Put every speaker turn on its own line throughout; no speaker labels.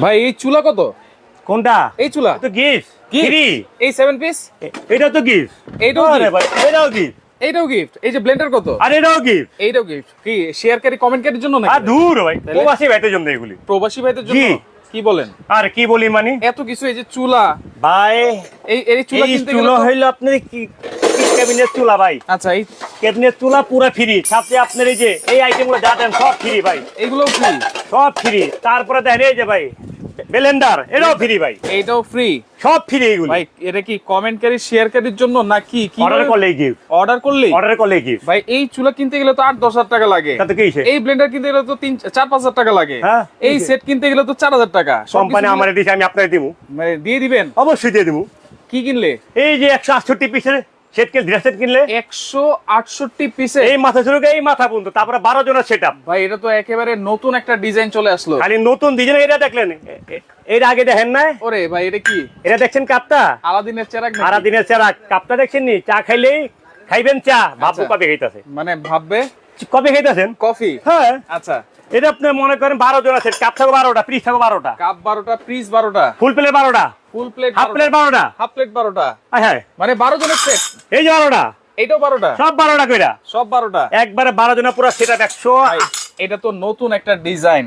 ভাই এই চুলা কত?
কোনটা?
এই চুলা
তো গিফট ফ্রি।
এই 7 পিস
এটা তো গিফট।
এইটাও
আরে
gift?
ভাই এটাও গিফট।
এইটাও গিফট। এই যে ব্লেন্ডার কত?
আর এটাও গিফট।
এইটাও গিফট। কি শেয়ারকারী কমেন্টকারীর জন্য
আর
নাকি?
দূর ভাই
তাহলে?
প্রবাসী ভাইদের জন্য এগুলি।
প্রবাসী ভাইদের জন্য?
জি।
কি বলেন?
আর কি বলি মানে
এত কিছু, এই যে চুলা,
ভাই
এই চুলা
এই
কিনতে গেলে
চুলা
তো-
হইলো আপনার কি ক্যাবিনেট চুলা ভাই।
আচ্ছা এই
ক্যাবিনেট চুলা পুরো ফ্রি, সাথে আপনার এই যে এই আইটেমগুলো যা দেন সব ফ্রি ভাই,
এগুলোও ফ্রি?
সব ফ্রি। তারপরে দেখেন এই যে ভাই ব্লেন্ডার, এটাও ফ্রি ভাই,
এইটাও ফ্রি?
সব ফ্রি এগুলো।
ভাই এটা কি কমেন্টকারী শেয়ারকারীর জন্য নাকি? কি
অর্ডার করলেই গিফট,
অর্ডার করলে?
অর্ডার করলেই গিফট।
ভাই এই চুলা কিনতে গেলে তো 8-10 টাকা লাগে।
তাতে কি হইছে?
এই ব্লেন্ডার কিনতে গেলে তো 3-4-5 হাজার টাকা লাগে।
হ্যাঁ,
এই সেট কিনতে গেলে তো 4,000 টাকা।
কোম্পানি আমার দিছে, আমি আপনাকে দিব,
মানে দিয়ে দিবেন?
অবশ্যই দিয়ে দিব।
কি কিনলে?
এই যে 168 পিসের সেট কিনলে, ড্রেস সেট কিনলে
168 পিসে?
এই মাথা শুরু করে এই মাথা পর্যন্ত, তারপরে 12 জনের সেটআপ।
ভাই এটা তো একেবারে নতুন একটা ডিজাইন চলে আসলো।
খালি নতুন ডিজাইন। এটা দেখলেন, এর আগে দেখেন না?
ওরে ভাই এটা কি?
এটা দেখছেন কাপটা,
আলাদিনের চেরাগ নাকি?
সারাদিনের চেরা কাপটা দেখছেন নি? চা খাইলেই খাইবেন চা, ভাববো
আচ্ছা।
কবে খাইতেছে,
মানে ভাববে
কবে খাইতেছেন
কফি।
হ্যাঁ।
আচ্ছা
এটা আপনি মনে করেন 12 জন আছে, কাপ থাকো 12টা, পিস থাকো 12টা,
কাপ 12টা, পিস 12টা,
ফুল প্লেট 12টা,
ফুল প্লেট
হাফ প্লেট 12টা,
হাফ প্লেট 12টা,
হ্যাঁ
মানে 12 জনের সেট।
এই যে 12টা,
এইটাও 12টা?
সব 12টা কইরা,
সব 12টা?
একবারে 12 জনের পুরো সেটআপ 100।
ভাই এটা তো নতুন একটা ডিজাইন।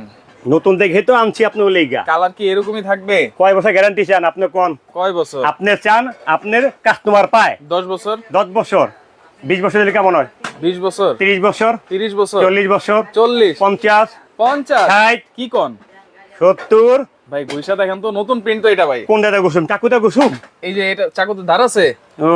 নতুন দেখে তো আনছি আপনি ওলেগা।
কালার কি এরকমই থাকবে?
কয় বছর গ্যারান্টি চান আপনি কোন?
কয় বছর?
আপনি চান আপনার কাস্টমার পায়
10 বছর?
10 বছর, 20 বছর দিলে কেমন হয়?
20 বছর?
30 বছর,
30 বছর?
40 বছর,
40?
50,
50?
60,
কি কোন?
70।
ভাই গুইসা দেখেন তো, নতুন প্রিন্ট তো এটা ভাই।
কোনটা কুসুম? চাকুটা কুসুম?
এই যে এটা চাকুতে ধার আছে?
ও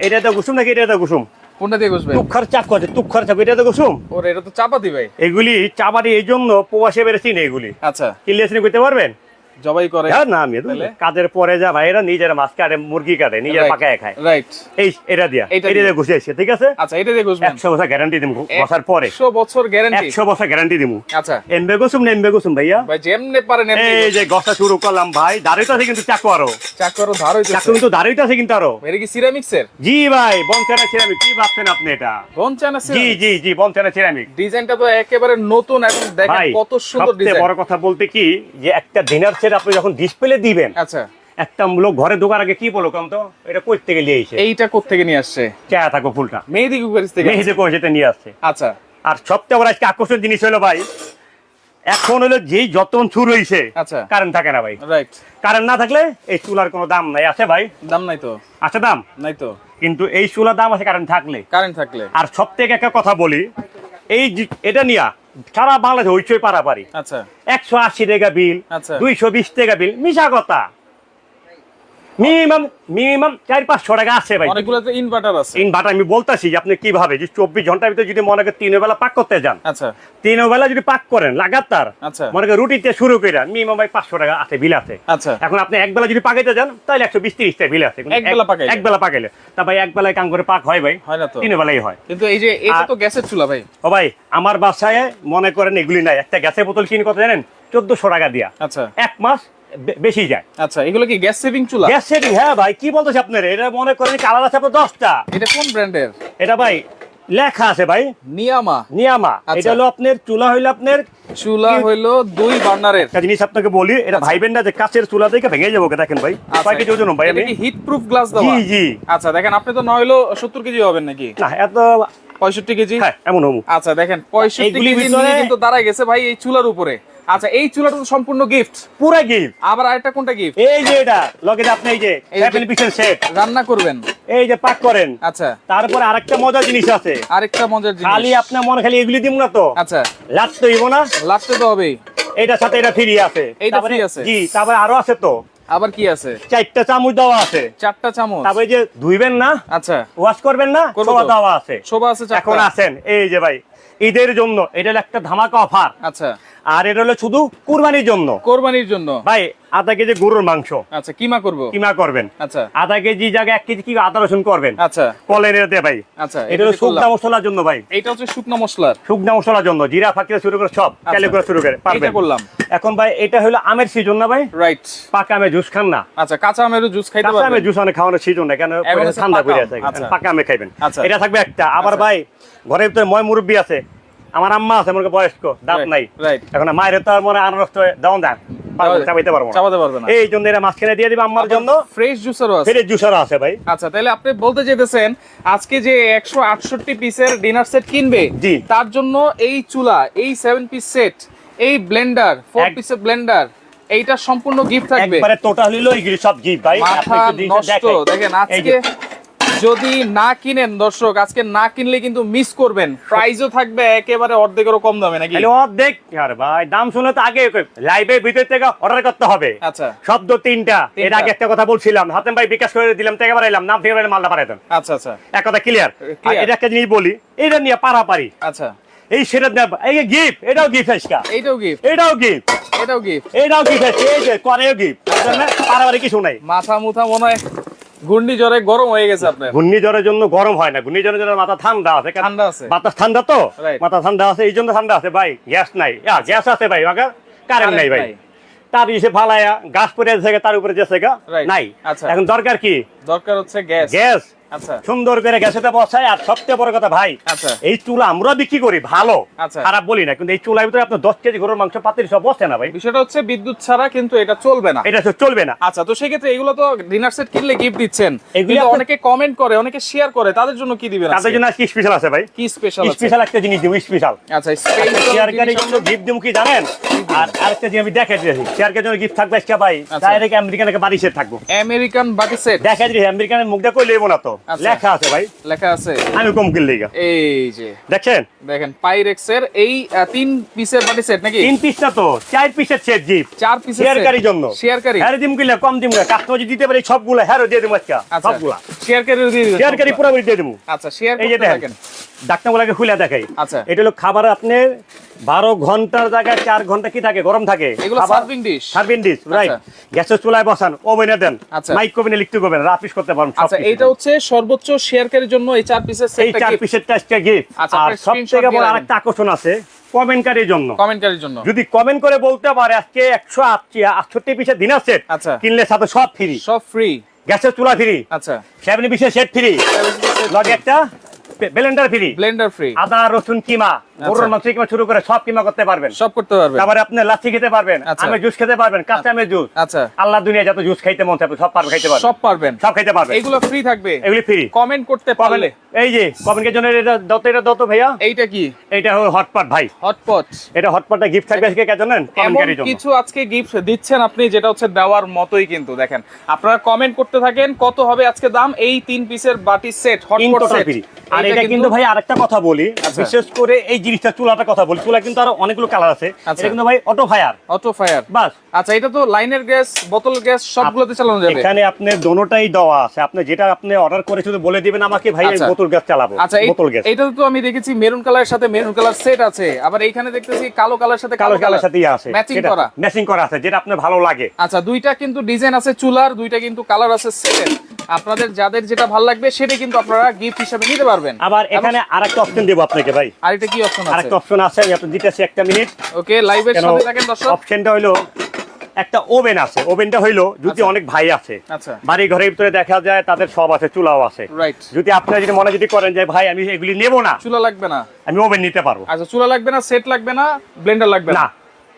এটা তো কুসুম নাকি এটা তো কুসুম?
কোনটা দিয়ে ঘষবেন?
তুক্ষার চাকু আছে, তুক্ষার চাকু, এটা তো কুসুম।
ওরে এটা তো চাপাতি ভাই।
এগুলি চাবারি, এই জন্য প্রবাসে বেড়েছি না এগুলি।
আচ্ছা
কিলিয়াসিনি করতে পারবেন?
জবাই করে?
হ্যাঁ না, আমি
তাহলে?
কাজের পরে যা ভাইরা নিজের মাছ কাটে, মুরগি কাটে, নিজের পাকায় খায়।
রাইট।
এই এটা দিয়া,
এইটা
এটা দিয়ে ঘুষে ঠিক আছে।
আচ্ছা এটা দিয়ে ঘষবেন?
100 বছর গ্যারান্টি দিমু বসার পরে,
100 বছর গ্যারান্টি?
100 বছর গ্যারান্টি দিমু।
আচ্ছা
এমবে কুসুম না এমবে কুসুম ভাইয়া?
ভাই যেমনে পারেন এমনি
এই যে গসা শুরু করলাম ভাই, দাঁড়াইতে আছে কিন্তু চাকু, আরো
চাকরও ধার
চাকু
হইতেছে।
কিন্তু দাঁড়াইতে আছে কিন্তু আরো।
এটা কি সিরামিক্সের?
জি ভাই, বনচানা সিরামিক। কি ভাবছেন আপনি এটা?
বনচানা
জি
সিরামিক?
জি জি, বনচানা সিরামিক।
ডিজাইনটা তো একেবারে নতুন, এবং দেখেন
ভাই
কত সুন্দর
সবচেয়ে
ডিজাইন।
বড় কথা বলতে কি, যে একটা ডিনার সেট আপনি যখন ডিসপ্লে দিবেন,
আচ্ছা
একটা লোক ঘরে ঢোকার আগে কি বলো কম তো, এটা কই থেকে নিয়ে এসে
এইটা কোত্থেকে নিয়ে আসছে?
চায়া থাকো ফুলটা
মেহেদি কুকারিস থেকে?
মেহেদে করে সেটা নিয়ে আসছে।
আচ্ছা
আর সবচেয়ে বড় আজকে আকর্ষণ জিনিস হলো ভাই, এখন হলো যেই যতন শুরু হয়েছে,
আচ্ছা
কারেন্ট থাকে না ভাই।
রাইট।
কারেন্ট না থাকলে এই চুলার কোনো দাম নাই। আছে ভাই?
দাম নাই তো?
আছে দাম,
নাই তো?
কিন্তু এই চুলার দাম আছে কারেন্ট থাকলে।
কারেন্ট থাকলে?
আর সব থেকে একটা কথা বলি, এটা নিয়ে সারা বাংলাদেশ হইচই পারাপারি।
আচ্ছা
180 টাকা বিল,
আচ্ছা
220 টাকা বিল, মিশা কথা। মিনিমাম 400-500 টাকা আছে ভাই।
অনেকগুলো তো ইনভার্টার আছে।
ইনভার্টার আমি বলতেছি যে আপনি কিভাবে, যে 24 ঘন্টার ভিতরে যদি মনে করেন 3 বেলা পাক করতে যান,
আচ্ছা
3 বেলা যদি পাক করেন লাগাতার,
আচ্ছা
মনে করেন রুটিতে শুরু করে মিনিমাম ভাই 500 টাকা আছে বিল আছে।
আচ্ছা
এখন আপনি এক বেলা যদি পাকাইতে যান তাহলে 120-30 টাকা বিল আছে। কিন্তু
এক বেলা পাকাইলে?
এক বেলা পাকাইলে তা ভাই এক বেলায় কাম করে পাক হয় ভাই?
হয় না তো?
3 বেলাই হয়।
কিন্তু এই যে এটা তো গ্যাসের চুলা ভাই।
ও ভাই আমার বাসায় মনে করেন এগুলি নাই, একটা গ্যাসের বোতল কিনে কত জানেন? 1400 টাকা দিয়া।
আচ্ছা
এক মাস বেশি যায়।
আচ্ছা এগুলো কি গ্যাস সেভিং চুলা?
গ্যাস সেটিং, হ্যাঁ ভাই কি বলতেছে আপনার, এটা মনে করেন কালার আছে আপনার 10টা।
এটা কোন ব্র্যান্ডের?
এটা ভাই লেখা আছে ভাই
নিয়ামা।
নিয়ামা।
আচ্ছা।
এটা হলো আপনার চুলা হইলো আপনার
চুলা হইলো 2 বার্নারের।
একটা জিনিস আপনাকে বলি, এটা ভাইবেন না যে কাচের চুলা দেখে ভেঙে যাবো। দেখেন ভাই কয় কেজি ওজন ভাই
এটা
আমি?
কি হিট প্রুফ গ্লাস দেওয়া?
জি জি।
আচ্ছা দেখেন, আপনি তো নয় হলো 70 কেজি হবেন নাকি?
না এত
65 কেজি?
হ্যাঁ এমন হবো।
আচ্ছা দেখেন 65
এইগুলির
কেজি
ভিতরে-
নিয়ে কিন্তু দাঁড়ায় গেছে ভাই এই চুলার উপরে। আচ্ছা এই চুলাটা তো সম্পূর্ণ গিফট।
পুরা গিফট।
আবার আরেকটা কোনটা গিফট?
এই যে এটা লগে আপনি এই যে
এই যে-
7 পিসের সেট,
রান্না করবেন?
এই যে পাক করেন।
আচ্ছা
তারপরে আরেকটা মজার জিনিস আছে,
আরেকটা মজার
খালি
জিনিস।
আপনার মনে খালি এগুলি দিব না তো,
আচ্ছা
লাগতে হইব না?
লাগতে তো হবেই।
এটার সাথে এটা ফ্রি আছে।
এইটা
তারপরে-
free আছে?
জি, তারপরে আরো আছে তো,
আবার কি আছে?
4টা চামচ দেওয়া আছে।
4টা চামচ?
তারপরে যে ধুইবেন না,
আচ্ছা
ওয়াশ করবেন না,
করবো
সব
তো।
দেওয়া আছে।
শোভা আছে 4টা?
এখন আছেন এই যে ভাই ঈদের জন্য এটা হলো একটা ধামাকা অফার।
আচ্ছা
আর এটা হলো শুধু কুরবানির জন্য।
কোরবানির জন্য?
ভাই আধা কেজি গরুর মাংস
আচ্ছা কিমা করব?
কিমা করবেন,
আচ্ছা
আধা কেজি জায়গায় 1 কেজি কি আদা রসুন করবেন,
আচ্ছা
কলের এতে ভাই।
আচ্ছা
এটা হলো শুকনা মশলার জন্য ভাই,
এইটা হচ্ছে শুকনো মশলার।
শুকনা মশলার জন্য জিরা ফাঁকিয়ে শুরু করে সব চালে করে শুরু করে
এটা
পারবেন।
করলাম।
এখন ভাই এটা হলো আমের সিজন না ভাই,
রাইট।
পাকা আমের জুস খান না?
আচ্ছা কাঁচা আমেরও জুস খাইতে
কাঁচা আমের
পারবেন?
জুস অনেক খাওয়ানোর সিজন না, কেন
এবং হচ্ছে
ঠান্ডা
পাকা
পড়ে
আম।
আছে,
আচ্ছা।
পাকা আমে খাইবেন।
আচ্ছা।
এটা থাকবে একটা। আবার
আচ্ছা।
ভাই ঘরের ভিতরে ময় মুরব্বি আছে, আমার আম্মা আছে মনে বয়স্ক, দাঁত নাই, এখন মায়ের তো মনে আনারস দাও দেন চাবাইতে পারবো না, এই জন্য এরা মাঝখানে দিয়ে দিবে আম্মার জন্য।
ফ্রেশ জুসারও আছে,
ফ্রেশ জুসারও আছে ভাই।
আচ্ছা, তাহলে আপনি বলতে যেতেছেন আজকে যে 168 পিসের ডিনার সেট কিনবে, তার জন্য এই চুলা, এই 7 পিস সেট, এই ব্লেন্ডার 4 পিসের ব্লেন্ডার, এইটা সম্পূর্ণ গিফট থাকবে
একবারে টোটাল হলো এইগুলি সব গিফট ভাই।
আপনি একটু নষ্ট দেখেন, আজকে যদি না কিনেন দর্শক, আজকে না কিনলে কিন্তু মিস করবেন। প্রাইসও থাকবে একেবারে অর্ধেকেরও কম দামে নাকি?
অর্ধেক আরে ভাই, দাম শুনে তো আগে লাইভের ভিতর থেকে অর্ডার করতে হবে।
আচ্ছা,
শব্দ তিনটা। এর আগে একটা কথা বলছিলাম, হাতেম ভাই বিকাশ করে দিলাম, থেকে এলাম, নাম থেকে মালটা পাঠাতেন।
আচ্ছা আচ্ছা,
এক কথা ক্লিয়ার। এটা একটা জিনিস বলি, এটা নিয়ে পারাপারি।
আচ্ছা,
এই সেটা এই গিফট, এটাও গিফট আজকে,
এটাও গিফট,
এটাও গিফট,
এটাও গিফট,
এটাও গিফট, এই যে করেও গিফট। পারাপারি কিছু নাই।
মাথা মুথা মনে হয় ঘূর্ণিঝড়ে গরম হয়ে গেছে আপনার।
ঘূর্ণিঝড়ের জন্য গরম হয় না, ঘূর্ণিঝড়ের জন্য মাথা ঠান্ডা আছে,
ঠান্ডা আছে,
বাতাস ঠান্ডা তো, মাথা ঠান্ডা আছে, এই জন্য ঠান্ডা আছে ভাই। গ্যাস নাই, গ্যাস আছে ভাই, কারেন্ট নাই ভাই। তার ইসে ফালায়া গাছ পরে আছে, তার উপরে যেছে নাই। এখন দরকার কি?
দরকার হচ্ছে গ্যাস।
গ্যাস
আচ্ছা,
সুন্দর করে গ্যাসেতে বসায়। আর সবচেয়ে বড় কথা ভাই, এই চুলা আমরা বিক্রি করি ভালো, খারাপ বলি না, কিন্তু এই চুলার ভিতরে আপনার 10 কেজি গরুর মাংস পাতিল সব বসে না ভাই।
বিষয়টা হচ্ছে বিদ্যুৎ ছাড়া কিন্তু এটা চলবে না,
এটা চলবে না।
আচ্ছা, তো সেক্ষেত্রে এগুলো তো ডিনার সেট কিনলে গিফট দিচ্ছেন, এগুলো অনেকে কমেন্ট করে, অনেকে শেয়ার করে, তাদের জন্য কি দিবেন?
তাদের জন্য কি স্পেশাল আছে ভাই?
কি স্পেশাল আছে?
স্পেশাল একটা জিনিস দিব, স্পেশাল।
আচ্ছা, স্পেশাল
শেয়ারকারীর জন্য গিফট দিব কি জানেন? আর আরেকটা জিনিস আমি দেখাই দিয়েছি, শেয়ারকারীর জন্য গিফট থাকবে আজকে ভাই, ডাইরেক্ট আমেরিকান একটা বাড়ি সেট থাকবো। আমেরিকান বাড়ি সেট দেখাই দিয়েছি, আমেরিকানের মুখ দেখো লেবো না তো, লেখা আছে ভাই,
লেখা আছে। আমি
কম কিনলে
এই যে দেখেন পাইরেক্সের এই 3 পিসের বাটি সেট নাকি?
3 পিস না তো, 4 পিসের সেট গিফট,
4 পিসের
শেয়ারকারীর জন্য।
শেয়ারকারী
হ্যাঁ দিম কিলা কম দিম, কাস্টমার যদি দিতে পারে সবগুলো হ্যাঁ দিয়ে দেব আজকে, সবগুলো
শেয়ারকারী দিয়ে দেব,
শেয়ারকারী পুরো দিয়ে দেব।
আচ্ছা, শেয়ার
এই যে দেখেন ডাকনাগুলোকে খুলে দেখাই।
আচ্ছা,
এটা হলো খাবার, আপনি 12 ঘন্টার জায়গায় 4 ঘন্টা কি থাকে গরম থাকে,
এগুলো সার্ভিং ডিশ, রাইট।
গ্যাসের চুলায় বসান, ওভেনে দেন, মাইক্রোওভেনে লিখতে করবেন, রাফিস করতে পারবেন।
আচ্ছা, এটা হচ্ছে সর্বোচ্চ শেয়ারকারীর জন্য এই 4 পিসের সেটটা,
এই 4 পিসের টেস্টটা গিফট। আর সবথেকে বড় আরেকটা আকর্ষণ আছে কমেন্টকারীর জন্য। যদি কমেন্ট করে বলতে পারে আজকে 168 পিসের ডিনার সেট কিনলে সাথে সব ফ্রি,
সব ফ্রি,
গ্যাসের চুলা ফ্রি, আচ্ছা 7 পিসের সেট ফ্রি, লগে একটা ব্লেন্ডার ফ্রি, আদা রসুন কিমা, গরুর মাংস কিমা শুরু করে সব কিমা করতে পারবেন, সব করতে পারবেন। তারপরে আপনি লাচ্ছি খেতে পারবেন, আমের জুস খেতে পারবেন, কাঁচা আমের জুস। আচ্ছা, আল্লাহ দুনিয়া যত জুস খাইতে মন চায় সব পারবেন, খাইতে পারবেন, সব পারবেন, সব খাইতে পারবেন। এগুলো ফ্রি থাকবে, এগুলি ফ্রি কমেন্ট করতে পারলে। এই যে কমেন্টের জন্য এটা দত ভাইয়া, এইটা কি? এটা হলো হটপট ভাই, হটপট। এটা হটপটটা গিফট থাকবে আজকে, কে জানেন? কমেন্টকারীর জন্য কিছু আজকে গিফট দিচ্ছেন আপনি, যেটা হচ্ছে দেওয়ার মতোই কিন্তু। দেখেন আপনারা কমেন্ট করতে থাকেন, কত হবে আজকে দাম এই 3 পিসের বাটি সেট, হটপট সেট। আর এটা কিন্তু ভাই আরেকটা কথা বলি, বিশেষ করে এই জিনিসটা চুলাটা কথা বলি, চুলা কিন্তু আরো অনেকগুলো কালার আছে। এটা কিন্তু ভাই অটো ফায়ার বাস। আচ্ছা, এটা তো লাইনের গ্যাস, বোতল গ্যাস সবগুলোতে চালানো যাবে। এখানে আপনি দোনোটাই দেওয়া আছে, আপনি যেটা আপনি অর্ডার করে শুধু বলে দিবেন আমাকে ভাই এই বোতল গ্যাস চালাবো। আচ্ছা, বোতল গ্যাস এটা তো আমি দেখেছি মেরুন কালারের সাথে মেরুন কালার সেট আছে, আবার এইখানে দেখতেছি কালো কালারের সাথে কালো কালারের সাথে আছে, ম্যাচিং করা আছে, যেটা আপনার ভালো লাগে। আচ্ছা, দুইটা কিন্তু ডিজাইন আছে চুলার, দুইটা কিন্তু কালার আছে সেটের। আপনাদের যাদের যেটা ভালো লাগবে সেটা কিন্তু আপনারা গিফট হিসেবে নিতে পারবেন। আবার এখানে আরেকটা অপশন দেব আপনাকে ভাই। আরেকটা কি অপশন আছে? আরেকটা অপশন আছে, আমি আপনাদের দিতেছি একটা মিনিট। ওকে, লাইভের সাথে থাকেন দর্শক। অপশনটা হলো একটা ওভেন আছে, ওভেনটা হইলো যদি অনেক ভাই আছে, আচ্ছা বাড়ি ঘরের ভিতরে দেখা যায় তাদের সব আছে, চুলাও আছে, রাইট। যদি আপনারা যদি মনে যদি করেন যে ভাই আমি এগুলি নেব না, চুলা লাগবে না, আমি ওভেন নিতে পারবো। আচ্ছা, চুলা লাগবে না, সেট লাগবে না, ব্লেন্ডার লাগবে না,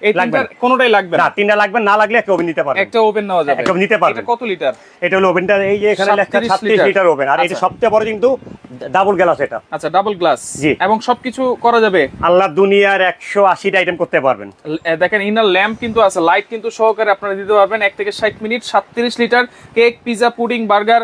এই তিনটার কোনোটাই লাগবে না। তিনটা লাগবে না, লাগলে একটা ওভেন নিতে পারবেন, একটা ওভেন নেওয়া যাবে, একটা নিতে পারবেন। এটা কত লিটার? এটা হলো ওভেনটা, এই যে এখানে লেখা 36 লিটার ওভেন। আর এটা সবচেয়ে বড় কিন্তু ডাবল গ্লাস এটা। আচ্ছা, ডাবল গ্লাস, জি। এবং সবকিছু করা যাবে, আল্লাহ দুনিয়ার 180টা আইটেম করতে পারবেন। দেখেন ইনার ল্যাম্প কিন্তু আছে, লাইট কিন্তু সহকারে আপনারা দিতে পারবেন। 1 থেকে 60 minute 37 litre cake, pizza, pudding, burger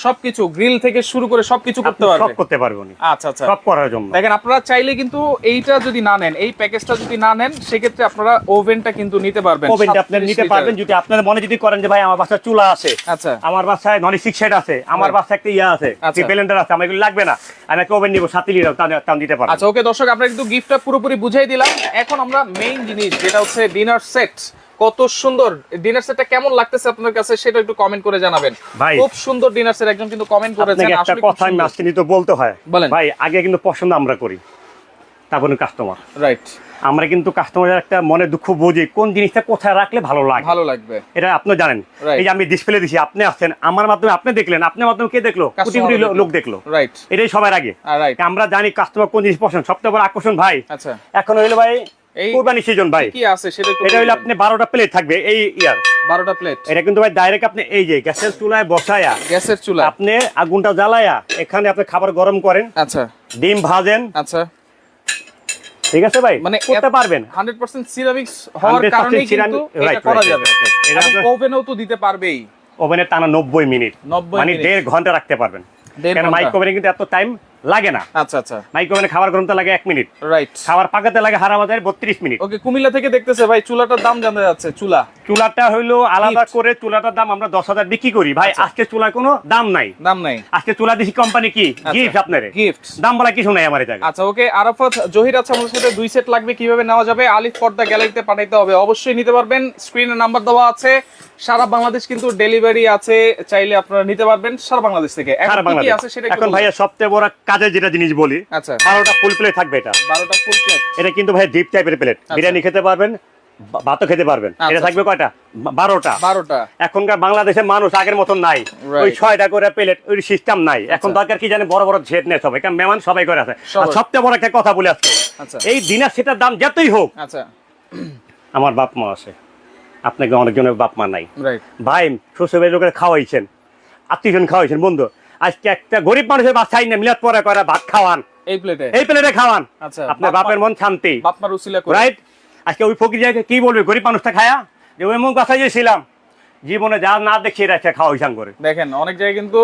সবকিছু, গ্রিল থেকে শুরু করে সবকিছু করতে পারবে, সব করতে পারবে উনি। আচ্ছা আচ্ছা, সব করার জন্য। দেখেন আপনারা চাইলে কিন্তু এইটা যদি না নেন, এই প্যাকেজটা যদি না নেন, সেক্ষেত্রে আপনারা ওভেনটা কিন্তু নিতে পারবেন, ওভেনটা আপনি নিতে পারবেন। যদি আপনারা মনে যদি করেন যে ভাই আমার বাসায় চুলা আছে, আচ্ছা আমার বাসায় নন স্টিক সেট আছে, আমার বাসায় একটা ইয়া আছে, ব্লেন্ডার আছে, আমার এগুলো লাগবে না, আমি একটা ওভেন নিব 7 লিটার, তাও দিতে পারবেন। আচ্ছা, ওকে দর্শক, আমরা কিন্তু গিফটটা পুরোপুরি বুঝাই দিলাম। এখন আমরা মেইন জিনিস যেটা হচ্ছে ডিনার সেট, কত সুন্দর ডিনার সেটটা কেমন লাগতেছে আপনাদের কাছে সেটা একটু কমেন্ট করে জানাবেন। খুব সুন্দর ডিনার সেট, একজন কিন্তু কমেন্ট করেছেন। আসলে একটা কথা আমি আজকে নিতে বলতে হয় ভাই, আগে কিন্তু পছন্দ আমরা করি, তারপরে কাস্টমার।
রাইট।
আমরা কিন্তু কাস্টমারের একটা মনে দুঃখ বুঝি কোন জিনিসটা কোথায় রাখলে ভালো লাগবে, এটা আপনি জানেন। এই যে আমি ডিসপ্লে দিছি, আপনি আসছেন আমার মাধ্যমে, আপনি দেখলেন, আপনার মাধ্যমে কে দেখলো? কোটি কোটি লোক দেখলো।
রাইট,
এটাই সবার আগে। আমরা জানি কাস্টমার কোন জিনিস পছন্দ, সবচেয়ে বড় আকর্ষণ ভাই।
আচ্ছা,
এখন হইলো ভাই কুরবানি সিজন ভাই,
কি আছে সেটা একটু।
এটা হইলো আপনি 12টা প্লেট থাকবে এই ইয়ার
12টা প্লেট।
এটা কিন্তু ভাই ডাইরেক্ট আপনি এই যে গ্যাসের চুলায় বসায়া,
গ্যাসের চুলা
আপনি আগুনটা জ্বালায়া এখানে আপনি খাবার গরম করেন।
আচ্ছা,
ডিম ভাজেন।
আচ্ছা,
ঠিক আছে ভাই, মানে করতে পারবেন।
100% সিরামিক্স হওয়ার কারণে কিন্তু এটা করা যাবে। এটা ওভেনেও তো দিতে পারবেই।
ওভেনে টানা 90 মিনিট, মানে 1.5 ঘন্টা রাখতে পারবেন। কারণ মাইক্রোওভেনে কিন্তু এত টাইম লাগে না।
আচ্ছা আচ্ছা,
মাইক্রোওভেনে খাবার গরমতে লাগে 1 মিনিট।
রাইট।
খাবার পাকাতে লাগে হারা বাজারে 32 মিনিট।
ওকে, কুমিল্লা থেকে দেখতেছে ভাই, চুলাটার দাম জানা যাচ্ছে। চুলাটা
হইলো আলাদা করে, চুলাটার দাম আমরা 10,000 বিক্রি করি ভাই। আজকে চুলার কোনো দাম নাই। আজকে চুলা দিছি কোম্পানি কি গিফট, আপনারে গিফট, দাম বলা কিছু নাই আমার জায়গায়।
আচ্ছা, ওকে। আরাফাত জহির আছে আমাদের সাথে। 2 সেট লাগবে, কিভাবে নেওয়া যাবে? আলিফ পর্দা গ্যালারিতে পাঠাইতে হবে, অবশ্যই নিতে পারবেন। স্ক্রিনে নাম্বার দেওয়া আছে। সারা বাংলাদেশ কিন্তু ডেলিভারি আছে, চাইলে আপনারা নিতে পারবেন সারা বাংলাদেশ থেকে। কি আছে সেটা
এখন ভাইয়া সবচেয়ে বড় কাজে যেটা জিনিস বলি,
আচ্ছা,
12টা ফুল প্লেট থাকবে। এটা
12টা ফুল প্লেট।
এটা কিন্তু ভাই ডিপ টাইপের প্লেট, বিরিয়ানি খেতে পারবেন, ভাতও খেতে পারবেন। এটা থাকবে কয়টা? 12টা। এখনকার বাংলাদেশের মানুষ আগের মতন নাই, ওই 6টা করে প্লেট, ওই সিস্টেম নাই। এখন দরকার কি জানে, বড় বড় ঝেট নেই সবাই, কারণ মেহমান সবাই করে আছে। আর সবচেয়ে বড় একটা কথা বলে আজকে, এই দিনের সেটার দাম যতই হোক,
আচ্ছা,
আমার বাপ মা আছে, আপনাকে অনেকজনের বাপ মা নাই ভাই, শ্বশুরবাড়ির লোকের খাওয়াইছেন, আত্মীয়জন খাওয়াইছেন, বন্ধু আজকে একটা গরিব মানুষের বাসায় না মিলাদ পরে করে ভাত খাওয়ান, এই প্লেটে খাওয়ান। আচ্ছা, আপনার বাপের মন শান্তি, বাপ মার উসিলা করে, রাইট। আজকে ওই ফকির কি বলবে গরিব মানুষটা খায়া, যে ওই মুখ বাসায় গেছিলাম, জীবনে যা না দেখি রাখছে খাওয়া হিসাব করে। দেখেন অনেক জায়গায় কিন্তু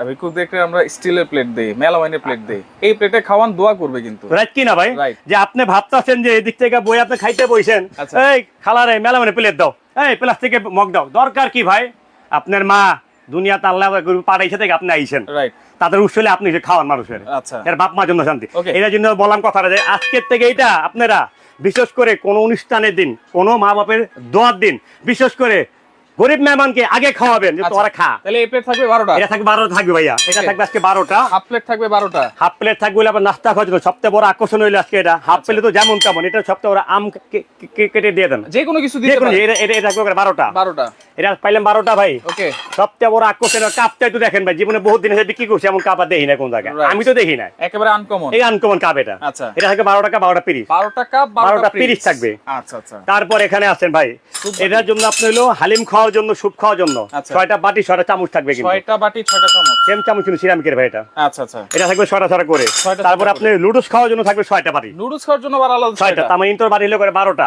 ভিক্ষুকদেরকে আমরা স্টিলের প্লেট দেই, মেলামাইনের প্লেট দেই, এই প্লেটে খাওয়ান দোয়া করবে কিন্তু, রাইট কি না ভাই? যে আপনি ভাবতেছেন যে এদিক থেকে বই আপনি খাইতে বইছেন, এই খালারে মেলামাইনের প্লেট দাও, এই প্লাস্টিকের মগ দাও, দরকার কি ভাই? আপনার মা দুনিয়াতে আল্লাহ পাঠাইছে থেকে আপনি আইছেন, রাইট। তাদের উৎসলে আপনি খাওয়ান মানুষের, আচ্ছা, এর বাপ মার জন্য শান্তি। এটার জন্য বললাম কথাটা, যে আজকের থেকে এটা আপনারা বিশেষ করে কোন অনুষ্ঠানের দিন, কোন মা বাপের দোয়ার দিন, বিশেষ করে গরিব মেহমানকে আগে খাওয়াবেন, যে তোরা খা। তাহলে এই প্লেট থাকবে 12টা, এটা থাকবে 12টা থাকবে ভাইয়া, এটা থাকবে আজকে 12টা, হাফ প্লেট থাকবে 12টা, হাফ প্লেট থাকবে আবার নাস্তা খাওয়ার জন্য। সবচেয়ে বড় আকর্ষণ হইলো আজকে এটা হাফ প্লেট, তো যেমন তেমন, এটা সবচেয়ে বড় আম কেটে দিয়ে দেন, যে কোনো কিছু দিতে পারেন। এটা থাকবে 12টা, এটা পাইলাম 12টা ভাই। ওকে, সবচেয়ে বড় আকর্ষণ কাপটা একটু দেখেন ভাই, জীবনে বহুত দিন এসে বিক্রি করছি, এমন কাপ দেখি না কোন জায়গায়, আমি তো দেখি না, একেবারে আনকমন, এই আনকমন কাপ এটা। আচ্ছা, এটা থাকবে 12 টাকা, 12টা পিস, 12টা কাপ, 12টা পিস থাকবে। আচ্ছা আচ্ছা, তারপর এখানে আছেন ভাই, এটার জন্য আপনি হলো হালিম খাওয়ার জন্য, স্যুপ খাওয়ার জন্য 6টা বাটি 6টা চামচ থাকবে, কিন্তু 6টা বাটি 6টা চামচ, সেম চামচ কিন্তু সিরামিকের ভাই এটা। আচ্ছা আচ্ছা, এটা থাকবে 6টা করে। তারপর আপনি নুডলস খাওয়ার জন্য থাকবে 6টা বাটি, নুডলস খাওয়ার জন্য আবার আলাদা 6টা, তার মানে ইনটোর বাটি হলো করে 12টা।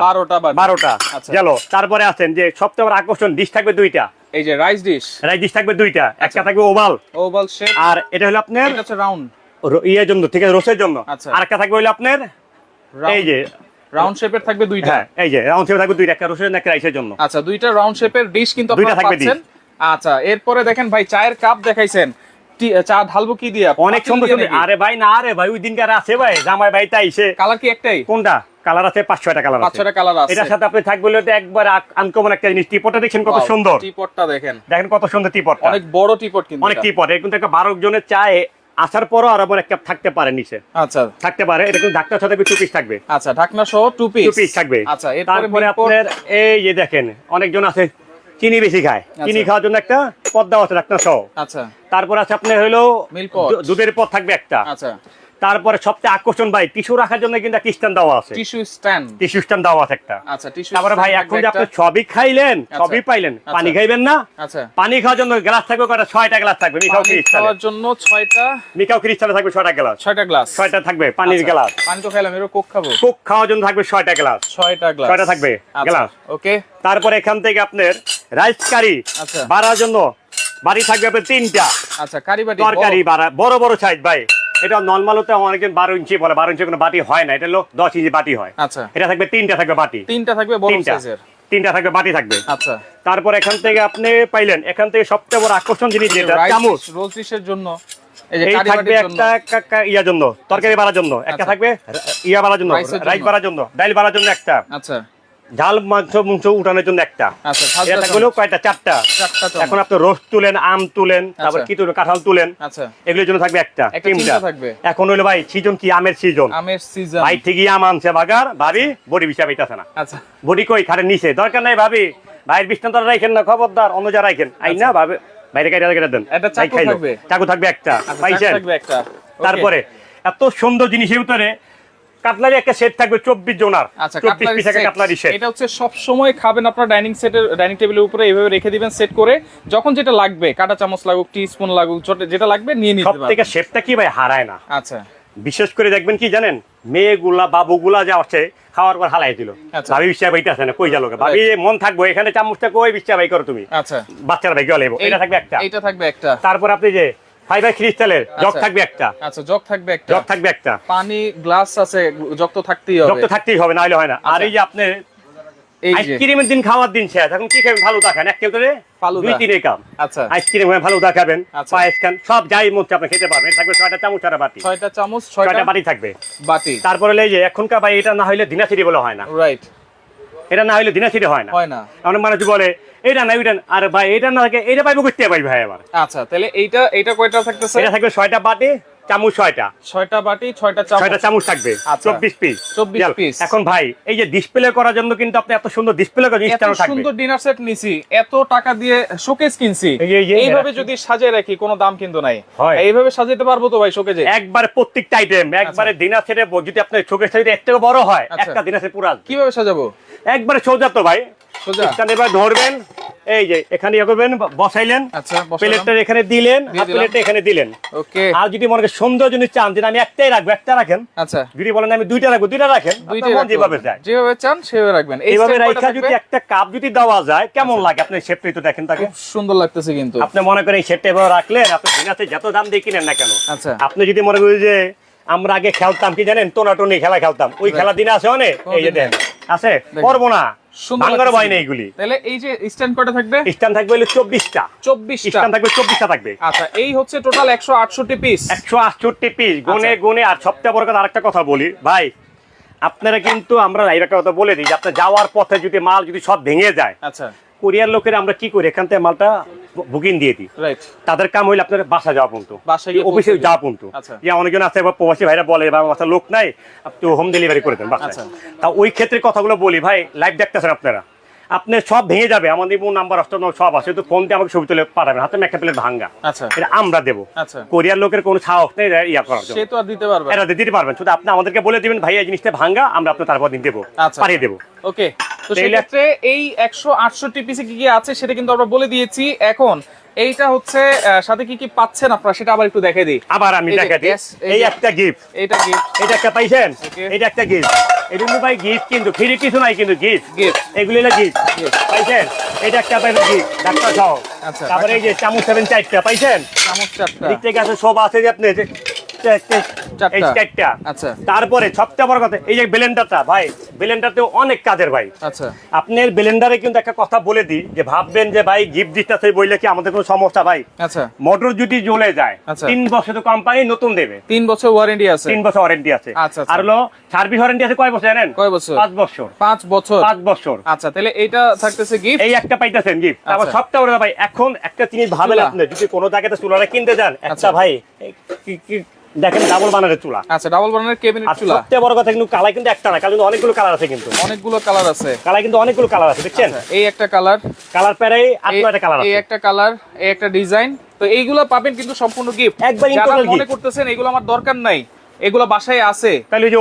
গেল। তারপরে আছেন যে সবচেয়ে বড় আকর্ষণ, ডিশ থাকবে 2টা, এই যে রাইস ডিশ থাকবে 2টা, একটা থাকবে ওভাল শেপ, আর এটা হলো আপনার, এটা হচ্ছে রাউন্ড ইয়ের জন্য, ঠিক আছে, রোস্টের জন্য। আর একটা থাকবে হলো আপনার এই যে রাউন্ড শেপের থাকবে 2টা, হ্যাঁ এই যে রাউন্ড শেপের থাকবে 2টা, একটা রোস্টের একটা রাইসের জন্য। আচ্ছা, 2টা রাউন্ড শেপের ডিশ কিন্তু আপনারা পাচ্ছেন। আচ্ছা, এরপরে দেখেন ভাই, চায়ের কাপ দেখাইছেন, চা ঢালবো কি দিয়া, অনেক সুন্দর সুন্দর। আরে ভাই না রে ভাই, ওই দিনকার আছে ভাই, জামাই ভাই তাইছে, কালার কি একটাই? কোনটা কালার আছে? 5-6টা কালার আছে, 5-6টা কালার আছে। এটার সাথে আপনি থাকবে হলো একবার আনকমন একটা জিনিস, টিপটটা দেখেন কত সুন্দর, টিপটটা দেখেন কত সুন্দর টিপটটা, অনেক বড় টিপট, কিন্তু অনেক টিপট, এর কিন্তু একটা 12 জনের চায়ে আসার পরও আর আবার একটা থাকতে পারে নিচে। আচ্ছা, থাকতে পারে, এটা কিন্তু ঢাকনার সাথে 2 পিস থাকবে। আচ্ছা, ঢাকনা সহ 2 পিস থাকবে। আচ্ছা, তারপরে আপনার এই যে দেখেন অনেকজন আছে চিনি বেশি খায়, চিনি খাওয়ার জন্য একটা পর্দা আছে ঢাকনা সহ। আচ্ছা, তারপর আছে আপনার হলো দুধের পট থাকবে একটা। আচ্ছা, তারপরে সবচেয়ে আকর্ষণ ভাই, টিস্যু রাখার জন্য কিন্তু একটা স্ট্যান্ড দেওয়া আছে, টিস্যু স্ট্যান্ড দেওয়া আছে একটা। আচ্ছা, টিস্যু। তারপরে ভাই এখন যে আপনি সবই খাইলেন, সবই পাইলেন, পানি খাইবেন না? আচ্ছা, পানি খাওয়ার জন্য গ্লাস থাকবে কয়টা? 6টা গ্লাস থাকবে, মিকাও ক্রিস্টাল খাওয়ার জন্য 6টা, মিকাও ক্রিস্টালে থাকবে 6টা গ্লাস, 6টা থাকবে পানির গ্লাস। পানি তো খাইলাম, এর কোক খাবো, কোক খাওয়ার জন্য থাকবে 6টা গ্লাস, 6টা থাকবে গ্লাস। ওকে, তারপর এখান থেকে আপনার রাইস কারি বাড়ার জন্য বাড়ি থাকবে আপনার 3টা। আচ্ছা, কারি বাটি, তরকারি বাড়া বড় সাইজ ভাই, এটা নরমালতে অনেকজন 12 ইঞ্চি বলে, 12 ইঞ্চি কোনো বাটি হয় না, এটা হলো 10 ইঞ্চি বাটি হয়। আচ্ছা, এটা থাকবে 3টা থাকবে বাটি, 3টা থাকবে বড় সাইজের, 3টা থাকবে বাটি থাকবে। আচ্ছা, তারপর এখান থেকে আপনি পাইলেন, এখান থেকে সবচেয়ে বড় আকর্ষণ জিনিস যেটা চামচ, রোজ ডিশের জন্য এই থাকবে একটা ইয়ার জন্য, তরকারি বাড়ার জন্য একটা থাকবে, ইয়া বাড়ার জন্য রাইস বাড়ার জন্য, ডাল বাড়ার জন্য একটা। আচ্ছা, ঝাল মাংস উঠানোর জন্য একটা।
আচ্ছা,
এটা হলো কয়টা? চারটা। এখন আপনি রোস্ট তুলেন, আম তুলেন, তারপর কি তুলেন, কাঁঠাল তুলেন,
আচ্ছা,
এগুলোর জন্য থাকবে একটা চিমটা
থাকবে।
এখন হলো ভাই সিজন কি? আমের সিজন। ভাই ঠিকই আম আনছে বাগার, ভাবি বডি বিষয় পাইতাছে না।
আচ্ছা,
বডি কই? খাটের নিচে। দরকার নাই ভাবি, ভাইয়ের বিষ্ণু রাখেন না, খবরদার অন্য যা রাখেন। আই না ভাবে বাইরে কেটে দেন। চাকু থাকবে একটা, পাইছেন? তারপরে এত সুন্দর জিনিসের ভিতরে কাটলারি একটা সেট থাকবে 24 জোনার।
আচ্ছা,
24 পিস একটা কাটলারি সেট।
এটা হচ্ছে সব সময় খাবেন আপনার ডাইনিং টেবিলের উপরে এইভাবে রেখে দিবেন সেট করে, যখন যেটা লাগবে, কাঁটা চামচ লাগুক, টি স্পুন লাগুক, যেটা লাগবে নিয়ে নিতে পারবেন।
সবথেকে শেপটা কি ভাই হারায় না।
আচ্ছা,
বিশেষ করে দেখবেন কি জানেন, মেয়েগুলা বাবুগুলা যা আছে খাওয়ার পর হালাই দিল, ভাবি বিশ্বাস ভাইটা আছে না, কই যা লোকে ভাবি মন থাকবো এখানে চামচটা কই বিশ্বাস ভাই করো তুমি।
আচ্ছা,
বাচ্চারা ভাই গেলেবো, এটা থাকবে একটা,
এটা থাকবে একটা।
তারপর আপনি যে ফাইবার ক্রিস্টালের জগ থাকবে একটা।
আচ্ছা, জগ থাকবে একটা,
জগ থাকবে একটা।
পানি গ্লাস আছে, জগ তো থাকতেই হবে,
জগ তো থাকতেই হবে, না হলে হয় না। আর এই যে আপনি আইসক্রিমের দিন খাওয়ার দিন শেষ, এখন কি খাবেন? ফালুদা খান, এক কেউ করে 2-3 কাপ।
আচ্ছা,
আইসক্রিম খাবেন, ফালুদা খাবেন, পায়েস খান, সব যাই মন আপনি খেতে পারবেন। থাকবে 6টা চামচ আর বাটি,
6টা চামচ,
6টা বাটি থাকবে বাটি। তারপরে এই যে এখনকার ভাই এটা না হইলে দিনাসিরি বলে হয় না।
রাইট,
এটা না হইলে দিনাসিরি হয় না। অনেক মানুষ বলে এটা না ওইটা, আর ভাই এটা না থাকে এটা পাইবো করতে ভাই ভাই আবার।
আচ্ছা, তাহলে এইটা কয়টা থাকতেছে?
এটা থাকবে 6টা বাটি, চামচ 6টা
বাটি, 6টা চামচ,
6টা চামচ থাকবে, 24 পিস। এখন ভাই এই যে ডিসপ্লে করার জন্য কিন্তু আপনি এত সুন্দর ডিসপ্লে করে জিনিসটা থাকবে।
সুন্দর ডিনার সেট নিছি, এত টাকা দিয়ে শোকেস কিনছি, এইভাবে যদি সাজিয়ে রাখি কোনো দাম কিন্তু নাই। এইভাবে সাজাতে পারবো তো ভাই শোকেজে?
একবারে প্রত্যেকটা আইটেম একবারে ডিনার সেটে যদি আপনি শোকেসটা যদি একটু বড় হয়, একটা ডিনার সেট পুরো
কিভাবে সাজাবো?
একবারে সোজা তো ভাই, সোজা এবার ধরবেন, এই যে এখানে ইয়ে করবেন, বসাইলেন, প্লেটটা এখানে দিলেন, আর প্লেটটা এখানে দিলেন। ওকে। আর যদি মনে করেন সুন্দর জিনিস চান যে আমি একটাই রাখবো, একটা রাখেন। আচ্ছা, যদি বলেন আমি দুইটা রাখবো, দুইটা রাখেন, যেভাবে চান
যেভাবে চান সেভাবে রাখবেন।
এইভাবে রাখা যদি একটা কাপ যদি দেওয়া যায় কেমন লাগে? আপনি শেপটা তো দেখেন, তাকে
সুন্দর লাগতেছে কিন্তু।
আপনি মনে করেন এই শেপটা এভাবে রাখলেন, আপনি দিনাতে যত দাম দিয়ে কিনেন না কেন, আচ্ছা আপনি যদি মনে করেন যে আমরা আগে খেলতাম কি জানেন, টোনাটুনি খেলা খেলতাম, ওই খেলা দিন আছে অনেক, এই যে দেন আছে, করবো না ভাঙার ভয় নেই এগুলি।
তাহলে এই যে স্ট্যান্ড কয়টা থাকবে?
স্ট্যান্ড থাকবে 24টা। 24টা স্ট্যান্ড থাকবে, 24টা থাকবে।
আচ্ছা, এই হচ্ছে টোটাল 168 পিস।
168 পিস গুনে গুনে। আর সবচেয়ে বড় কথা আরেকটা কথা বলি ভাই, আপনারা কিন্তু আমরা একটা কথা বলে দিই যে আপনি যাওয়ার পথে যদি মাল যদি সব ভেঙে যায়, আচ্ছা কোরিয়ার লোকের আমরা কি করি, এখান থেকে মালটা বুকিং দিয়ে দিই। তাদের কাম হইলে আপনার বাসা যাওয়া পর্যন্ত, অফিসে যাওয়া পর্যন্ত। যে অনেকজন আছে প্রবাসী ভাইরা বলে বা বাসার লোক নাই, আপনি হোম ডেলিভারি করে দেন বাসায়। তা ওই ক্ষেত্রে কথাগুলো বলি ভাই, লাইভ দেখতেছেন আপনারা, আপনার সব ভেঙে যাবে, আমাদের নাম্বার সব আছে, তো ফোন দিয়ে আমাকে ছবি তুলে পাঠাবেন, হাতে একটা প্লেট ভাঙ্গা, এটা আমরা দেবো। কোরিয়ার লোকের কোনো সাহস নেই ইয়া করার জন্য, সে তো আর দিতে পারবে, এটা দিতে পারবেন, শুধু আপনি আমাদেরকে বলে দিবেন ভাই এই জিনিসটা ভাঙ্গা, আমরা আপনার তারপর দিন দেবো, পাঠিয়ে দেবো।
ওকে, তো সেই ক্ষেত্রে এই 168 পিসে কি কি আছে সেটা কিন্তু আমরা বলে দিয়েছি। এখন এইটা হচ্ছে সাথে কি কি পাচ্ছেন আপনারা সেটা আবার একটু দেখাই দিই।
আবার আমি দেখাই দিই, এই একটা গিফট, এটা গিফট, এটা একটা পাইছেন, এটা একটা গিফট, এটা কিন্তু ভাই গিফট, কিন্তু ফ্রি কিছু নাই, কিন্তু গিফট, এগুলো হলো গিফট পাইছেন। এটা একটা পাইছেন গিফট, ডাক্তার সহ। আচ্ছা, তারপরে এই যে চামচ 4টা পাইছেন, চামচ 4টা দিক থেকে আছে, সব আছে যে আপনি আচ্ছা। তারপরে সবচেয়ে বড় কথা এই যে ব্লেন্ডারটা ভাই, ব্লেন্ডারতে অনেক কাজের ভাই। আচ্ছা, আপনার ব্লেন্ডারে কিন্তু একটা কথা বলে দিই, যে ভাববেন যে ভাই গিফট দিতেছে বইলে কি আমাদের কোনো সমস্যা ভাই। আচ্ছা, মোটর যদি জ্বলে যায় 3 বছর তো কোম্পানি নতুন দেবে, 3 বছর ওয়ারেন্টি আছে, 3 বছর ওয়ারেন্টি আছে। আচ্ছা, আর হলো সার্ভিস ওয়ারেন্টি আছে কয় বছর জানেন? কয় বছর? 5 বছর। 5 বছর, 5 বছর। আচ্ছা, তাহলে এটা থাকতেছে গিফট, এই একটা পাইতেছেন গিফট। তারপর সবটা বড় ভাই, এখন একটা জিনিস ভাবেন আপনি, যদি কোনো জায়গাতে চুলাটা কিনতে যান, একটা ভাই দেখেন ডাবল বানারের চুলা। আচ্ছা, ডাবল বানারের ক্যাবিনেট চুলা। সবচেয়ে বড় কথা কিন্তু কালার কিন্তু একটা না, কালার কিন্তু অনেকগুলো কালার আছে, কিন্তু অনেকগুলো কালার আছে, কালার কিন্তু অনেকগুলো কালার আছে, দেখছেন? এই একটা কালার, কালার পেরাই আর একটা কালার আছে, এই একটা কালার, এই একটা ডিজাইন। তো এইগুলো পাবেন কিন্তু সম্পূর্ণ গিফট। একবার যারা মনে করতেছেন এগুলো আমার দরকার নাই, এগুলো বাসায় আছে, তাহলে যে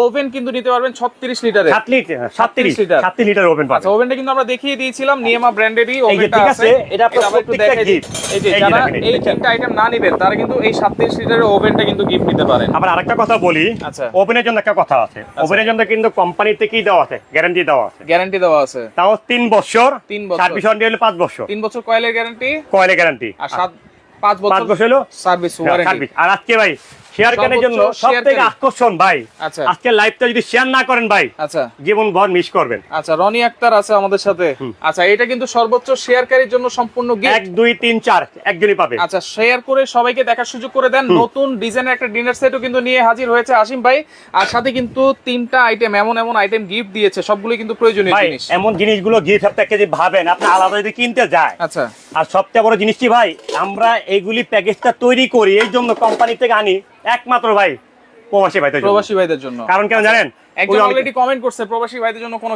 ওভেন কিন্তু নিতে পারবেন 36 লিটারের, 37 লিটার ওভেন পাবেন। আচ্ছা, ওভেনটা কিন্তু আমরা দেখিয়ে দিয়েছিলাম, নিয়ামা ব্র্যান্ডেরই ওভেনটা আছে, এটা আপনারা একটু দেখাই দিই। এই যে যারা এই তিনটা আইটেম না নেবেন তারা কিন্তু এই 37 লিটারের ওভেনটা কিন্তু গিফট নিতে পারেন। আবার আরেকটা কথা বলি, আচ্ছা ওভেনের জন্য একটা কথা আছে, ওভেনের জন্য কিন্তু কোম্পানি থেকেই দেওয়া আছে, গ্যারান্টি দেওয়া আছে, গ্যারান্টি দেওয়া আছে, তাও 3 বছর, 3 বছর, সার্ভিস ওয়ারেন্টি হলো 5 বছর, 3 বছর কয়েলের গ্যারান্টি, কয়েলের গ্যারান্টি, আর 5 বছর হলো সার্ভিস ওয়ারেন্টি। আর আজকে ভাই শেয়ারকারীর জন্য সবথেকে আকর্ষণ ভাই।
আচ্ছা,
আজকে লাইভটা যদি শেয়ার না করেন ভাই,
আচ্ছা,
জীবন ভর মিস করবেন।
আচ্ছা, রনি আক্তার আছে আমাদের সাথে। আচ্ছা, এটা কিন্তু সর্বোচ্চ শেয়ারকারীর জন্য সম্পূর্ণ গিফট।
1 2 3 4 একজনই পাবে।
আচ্ছা, শেয়ার করে সবাইকে দেখার সুযোগ করে দেন। নতুন ডিজাইনের একটা ডিনার সেটও কিন্তু নিয়ে হাজির হয়েছে আসিম ভাই, আর সাথে কিন্তু 3টা আইটেম এমন আইটেম গিফট দিয়েছে, সবগুলো কিন্তু প্রয়োজনীয় জিনিস।
এমন জিনিসগুলো গিফট আপনাকে যদি ভাবেন, আপনি আলাদা যদি কিনতে যায়।
আচ্ছা,
আর সবচেয়ে বড় জিনিস কি ভাই, আমরা এইগুলি প্যাকেজটা তৈরি করি এই জন্য কোম্পানি থেকে আনি একমাত্র ভাই প্রবাসী ভাইদের জন্য। কারণ কেন জানেন,
একজন অলরেডি কমেন্ট করছে প্রবাসী ভাইদের জন্য কোনো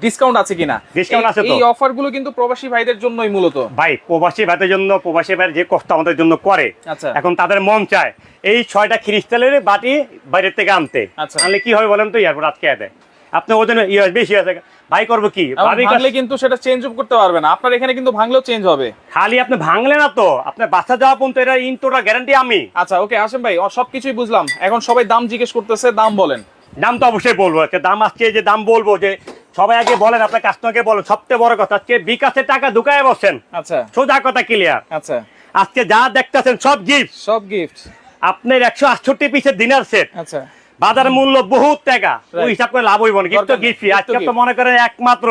ডিসকাউন্ট আছে কিনা।
ডিসকাউন্ট আছে তো।
এই অফারগুলো কিন্তু প্রবাসী ভাইদের জন্যই মূলত
ভাই। প্রবাসী ভাইদের জন্য, প্রবাসী ভাইয়ের যে কষ্ট আমাদের জন্য করে,
আচ্ছা,
এখন তাদের মন চায় এই 6টা ক্রিস্টালের বাটি বাইরে থেকে আনতে।
আচ্ছা,
আনলে কি হবে বলেন তো, এয়ারপোর্ট আটকে দেয়। আপনি ওজন বেশি আছে ভাই, করবো কি?
ভাঙলে কিন্তু সেটা চেঞ্জ করতে পারবে না, আপনার এখানে কিন্তু ভাঙলেও চেঞ্জ হবে।
খালি আপনি ভাঙলে না তো, আপনার বাচ্চা যাওয়া পর্যন্ত এটা ইনটোটা গ্যারান্টি আমি।
আচ্ছা, ওকে আসেন ভাই, সবকিছুই বুঝলাম। এখন সবাই দাম জিজ্ঞেস করতেছে, দাম বলেন।
দাম তো অবশ্যই বলবো, দাম আজকে যে দাম বলবো, যে সবাই আগে বলেন, আপনার কাস্টমারকে বলেন। সবচেয়ে বড় কথা, আজকে বিকাশে টাকা ঢুকায় বসছেন।
আচ্ছা,
সোজা কথা ক্লিয়ার।
আচ্ছা,
আজকে যা দেখতেছেন সব গিফট,
সব গিফট।
আপনার 168 পিসের ডিনার সেট।
আচ্ছা,
বাজার মূল্য বহুত টাকা, ওই হিসাব করে লাভ হইব না। গিফট তো গিফট। আজকে তো মনে করেন একমাত্র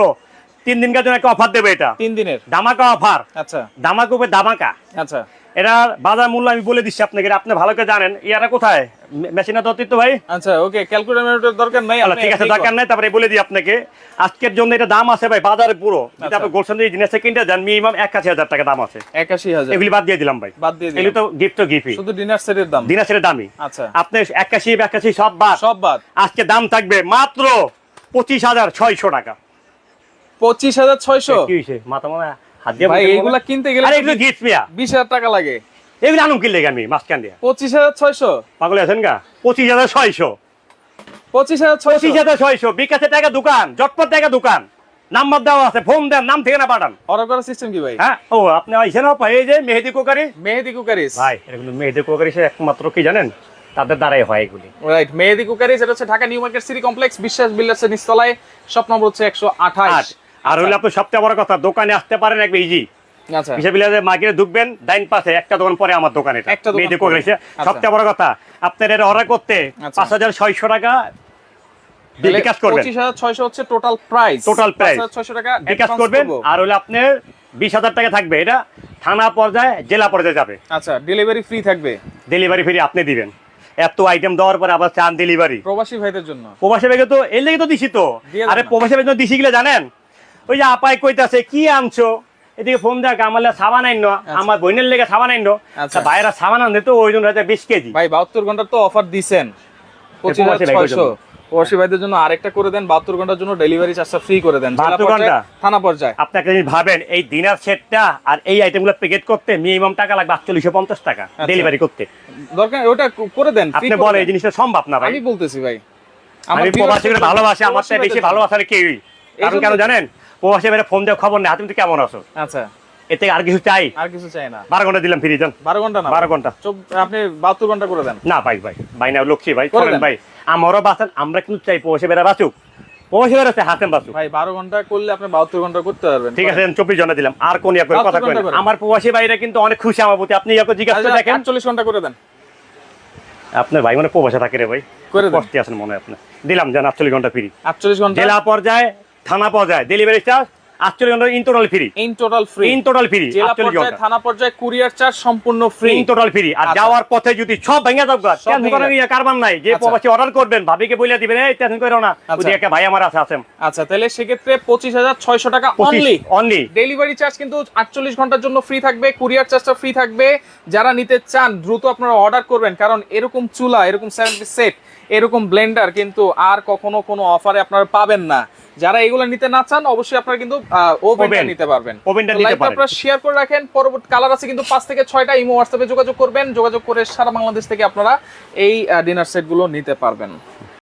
3 দিনকার জন্য একটা অফার দেবে। এটা
3 দিনের
ধামাকা অফার।
আচ্ছা,
ধামাকা উপরে ধামাকা।
আচ্ছা,
এটা বাজার মূল্য আমি বলে দিচ্ছি আপনাকে, আপনি ভালো করে জানেন। ইয়ারা কোথায় মেশিনের তো ভাই?
আচ্ছা, ওকে, ক্যালকুলেটরের দরকার নাই।
ঠিক আছে, দরকার নাই। তারপরে বলে দিই আপনাকে, আজকের জন্য এটা দাম আছে ভাই বাজারে পুরো। যদি আপনি গোলশন দিয়ে জিনিস কিনতে যান, মিনিমাম 81,000 টাকা দাম আছে।
81,000
এগুলি বাদ দিয়ে দিলাম ভাই,
বাদ দিয়ে দিলাম।
এগুলি তো গিফট গিফটই,
শুধু ডিনার সেটের দাম,
ডিনার সেটের দামই।
আচ্ছা,
আপনি 81 সব বাদ,
সব বাদ।
আজকে দাম থাকবে মাত্র 25,600 টাকা।
25,600?
কি হইছে মাথা মনে হাত দিয়ে
ভাই, এগুলা কিনতে গেলে
আরে এগুলো গিফট মিয়া
20,000 টাকা লাগে।
এগুলো আনুন কিনলে আমি মাসকান দিয়া
25,600?
পাগল আছেন গা? 25,600।
25,600
বিকাশে টাকা দোকান, জটপট টাকা দোকান, নাম্বার দেওয়া আছে, ফোন দেন, নাম ঠিকানা পাঠান।
অর্ডার করার সিস্টেম কি ভাই?
হ্যাঁ, ও আপনি আইছেন এই যে মেহেদি কুকারি।
মেহেদি কুকারিস
ভাই, এগুলো মেহেদি কুকারি একমাত্র কি জানেন, তাদের দ্বারাই হয় এগুলি।
রাইট, মেহেদি কুকারিস। এটা হচ্ছে Dhaka new market city complex, বিশ্বাস বিল্ডার্সের নিচতলায়, শপ নম্বর হচ্ছে 128।
আর হইলে আপনি সবচেয়ে বড় কথা, দোকানে আসতে পারেন একবার ইজি।
আচ্ছা,
বিশ্বাস বিল্ডার্সের মার্কেটে ঢুকবেন, ডাইন পাশে একটা দোকান পরে আমার দোকান। এটা মেহেদি কুকারি। সবচেয়ে বড় কথা, আপনার এটা অর্ডার করতে 5,600 টাকা বিকাশ করবেন।
25,600 হচ্ছে টোটাল প্রাইস। 5,600 টাকা
বিকাশ করবেন। আর হলে আপনার 20,000 টাকা থাকবে, এটা থানা পর্যায়ে, জেলা পর্যায়ে যাবে।
আচ্ছা, ডেলিভারি ফ্রি থাকবে?
ডেলিভারি ফ্রি আপনি দিবেন। এত আইটেম দেওয়ার পরে আবার চান ডেলিভারি।
প্রবাসী ভাইদের জন্য,
প্রবাসী ভাইকে তো এর লেগে তো দিছি তো। আরে প্রবাসী ভাই দিছি গেলে জানেন, ওই যে আপাই কইতাছে কি আনছো, এদিকে ফোন দেখ আমার সাবান আইন, আমার বোনের লেগে সাবান আইন। আচ্ছা, ভাইরা সাবান আনতে তো ওই জন্য 20 কেজি।
ভাই 72 ঘন্টার তো অফার দিছেন 25,600। প্রবাসী ভাইদের জন্য আরেকটা করে দেন, 72 ঘন্টার জন্য ডেলিভারি চার্জটা ফ্রি করে দেন,
72 ঘন্টা
থানা পর্যায়ে।
আপনি একটা জিনিস ভাবেন, এই ডিনার সেটটা আর এই আইটেমগুলো প্যাকেট করতে মিনিমাম টাকা লাগবে 4850 টাকা ডেলিভারি করতে।
দরকার ওটা করে দেন।
আপনি বলেন এই জিনিসটা সম্ভব না ভাই?
আমি বলতেছি ভাই,
আমি প্রবাসীদের ভালোবাসি, আমার থেকে বেশি ভালোবাসার কেউই। কারণ কেন জানেন, প্রবাসী ভাইরা ফোন দিয়ে খবর নেই, তুমি কেমন আছো।
আচ্ছা,
এতে আর কিছু চাই?
আর কিছু চাই না।
12 ঘন্টা দিলাম ফ্রি দেন।
12 ঘন্টা না,
12 ঘন্টা
আপনি 72 ঘন্টা করে দেন।
না ভাই, ভাই না লক্ষ্মী ভাই, করেন ভাই, আমারও বাঁচান। আমরা কিন্তু চাই প্রবাসী ভাইরা বাঁচুক, প্রবাসী ভাইরা হাতেম বাঁচুক।
ভাই 12 ঘন্টা করলে আপনি 72 ঘন্টা করতে পারবেন।
ঠিক আছে, 24 ঘন্টা দিলাম। আর কোন কথা কই, আমার প্রবাসী ভাইরা কিন্তু অনেক খুশি আমার প্রতি। আপনি জিজ্ঞাসা করে দেখেন।
48 ঘন্টা করে দেন।
আপনার ভাই মানে প্রবাসে থাকে রে ভাই,
করে দেন।
কষ্টে আছেন মনে হয় আপনার। দিলাম জান 48 ঘন্টা ফ্রি।
48 ঘন্টা
জেলা পর্যায়ে, থানা পর্যায়ে ডেলিভারি চার্জ 48 ঘন্টা in total free.
In total free.
In total free.
জেলা পর্যায়ে, থানা পর্যায়ে কুরিয়ার চার্জ সম্পূর্ণ ফ্রি।
In total free. আর যাওয়ার পথে যদি সব ভেঙে যাবে, কেন করেন ইয়া কারবার নাই। যে প্রবাসী অর্ডার করবেন, ভাবিকে বইলা দিবেন, এই টেনশন কইরো না, ওই একটা ভাই আমার আছে।
আচ্ছা, তাহলে সেক্ষেত্রে 25,600 টাকা অনলি। ডেলিভারি চার্জ কিন্তু 48 ঘন্টার জন্য ফ্রি থাকবে, কুরিয়ার চার্জটা ফ্রি থাকবে। যারা নিতে চান দ্রুত আপনারা অর্ডার করবেন, কারণ এরকম চুলা, এরকম 7 পিস সেট, এরকম ব্লেন্ডার কিন্তু আর কখনো কোনো অফারে আপনারা পাবেন না। যারা এগুলো নিতে না চান, অবশ্যই আপনারা কিন্তু ওভেনটা নিতে পারবেন। লাইভটা আপনারা শেয়ার করে রাখেন। পরবর্তী কালার আছে কিন্তু 5 থেকে 6টা। ইমো হোয়াটসঅ্যাপে যোগাযোগ করবেন, যোগাযোগ করে সারা বাংলাদেশ থেকে আপনারা এই ডিনার সেটগুলো নিতে পারবেন।